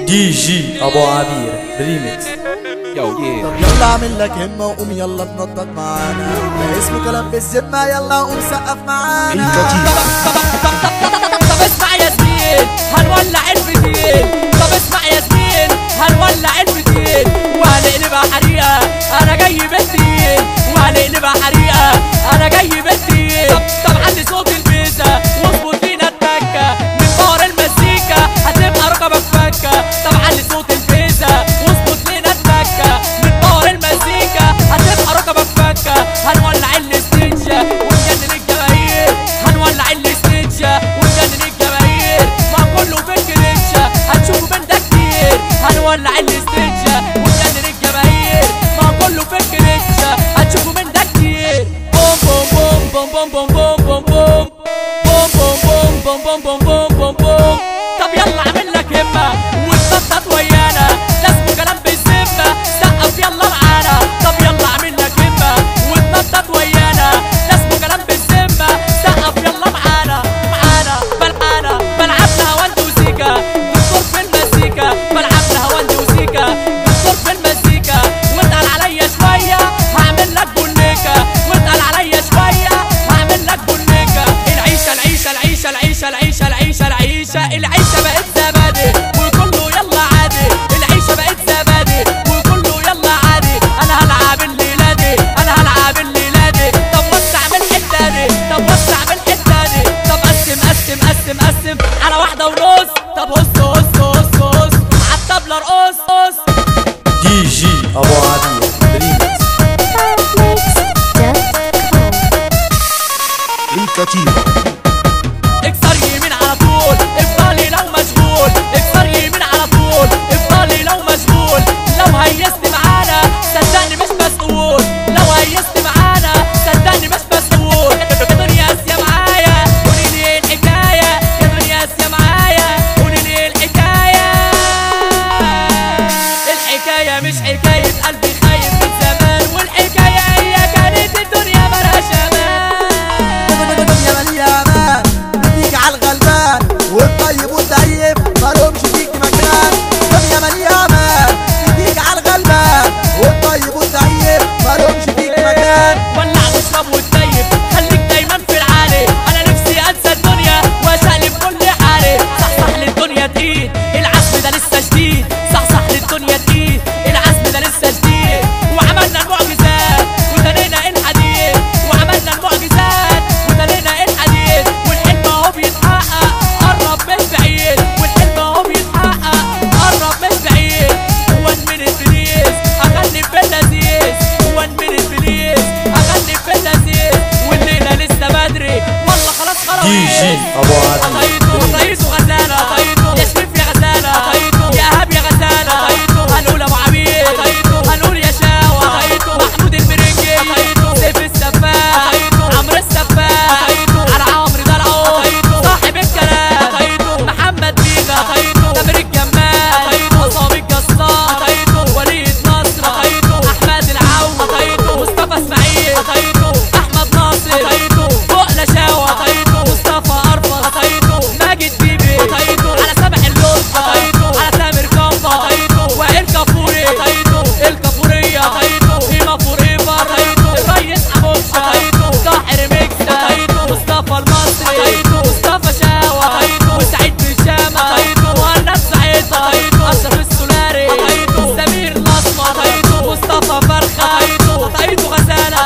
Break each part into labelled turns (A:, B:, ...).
A: دي جي ابو عبير ريميكس.
B: طب
C: يلا اعمل لك همه وقوم يلا تنطط معانا، ده اسمه كلام بالذمه، يلا قوم سقف معانا.
B: طب اسمع يا زميل هنولع الفتيل، طب اسمع يا زميل هنولع الفتيل وهنقلبها حريقه، انا جاي بالتقيل وهنقلبها حريقه، انا جاي بالتقيل. طب علي صوت البيزه واظبط لينا التكه من بار المزيكا هتبقى رقبك فكه. طب علي صوت البيزه واظبط لينا التكه من بار المزيكا هتبقى رقبك فكه. هنولع الاستنجه ونجنن الجماهير، هنولع الاستنجه ونجنن الجماهير، ما كله في الكرنشه هتشوفوا من ده كتير. هنولع الاستنجه ونجنن الجماهير، ما كله في الكرنشه هتشوفوا من ده كتير. بوم بوم بوم بوم بوم بوم بوم بوم بوم بوم بوم بوم بوم بوم. طب يلا اعمل لك همه واتنطط ويانا، ده اسمه كلام بالذمه، سقف يلا معانا. طب يلا اعمل لك همه واتنطط ويانا، ده اسمه كلام بالذمه، سقف يلا معانا. بلعب لها وانت وسيكا، دكتور في المزيكا، بلعب لها وانت وسيكا، دكتور في المزيكا. واتقل عليا شويه هعمل لك بوليكا، واتقل عليا شويه هعمل لك بوليكا. العيشه بقت زبادي وكله يلا عادي، العيشه بقت زبادي وكله يلا عادي. انا هلعب الليله دي، انا هلعب الليله دي. طب وسع من الحته دي، طب وسع من الحته دي. طب قسم على واحده ونص. طب هص عالطبله ارقص.
A: دي جي ابو عبير ريميكس.
C: الكتيبه
B: اكسر يمين على طول افضلي لو مشغول، اكسر يمين على طول افضلي لو مشغول. لو هيست معانا صدقني مش مسؤول، لو هيست معانا صدقني مش مسؤول. يا دنيا قاسيه معايا قولي لي ايه الحكايه، يا دنيا قاسيه معايا قولي لي ايه الحكايه. الحكايه مش حكايه قلبي خايف من زمان، والحكايه هي كانت الدنيا مالهاش امان.
C: الدنيا مليانه بتيجي على الغلبان، والطيب والضعيف مالهمش فيك مكان. الدنيا مليانه بتيجي على الغلبان، والطيب والضعيف مالهمش فيك مكان.
B: ولع واشرب وتطيب خليك دايما في العالي، انا نفسي انسى الدنيا واشقلب كل حالي. صحصح للدنيا تقيل العزم ده لسه جديد، صحصح للدنيا تقيل العزم ده لسه جديد. وعملنا المعجزات وتنينا الحديد، وعملنا المعجزات وتنينا الحديد. والحلم اهو بيتحقق قرب مش بعيد، والحلم اهو بيتحقق قرب مش بعيد. وان من بليز اغني في اللذيذ، وان من بليز اغني في اللذيذ. والليله لسه بدري والله خلاص
A: دي جي ابو عبير
B: قطيته غزاله، يا شريف يا غزاله، يا ايهاب يا غزاله. هنقول ابو عبير، هنقول يا شاوه، محمود المرنجي، سيف السفاح، عمرو السفاح، على عمرو دلعو صاحب الكلام، محمد بيغا، تامر الجمال، عصام الجسار، وليد نصر، احمد العو، مصطفى اسماعيل، احمد ناصر، فوقنا شاوه، مصطفى ارفض، ماجد بيبي، على سامح اللوز، على تامر كامبا، وائل كافوري، الكافوريه، هيما فور ايفر، الريس حموشه، طاهر ميكسا، مصطفى المصري، مصطفى شاوه، وسعيد بشامه، مهند سعيده، اشرف السولاري، سمير الاسمر، مصطفى فرخه، قطعيته غزاله،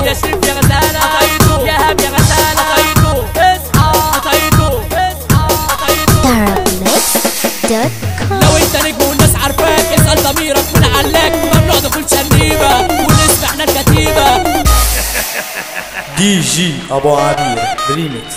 B: يا شريف يا غزاله، يا هاب يا غزاله. لو انت نجم والناس عارفاك اسأل ضميرك من علاك، ممنوع دخول شنيبة ونسمع احنا الكتيبة.
A: دي جي ابو عبير ريميكس.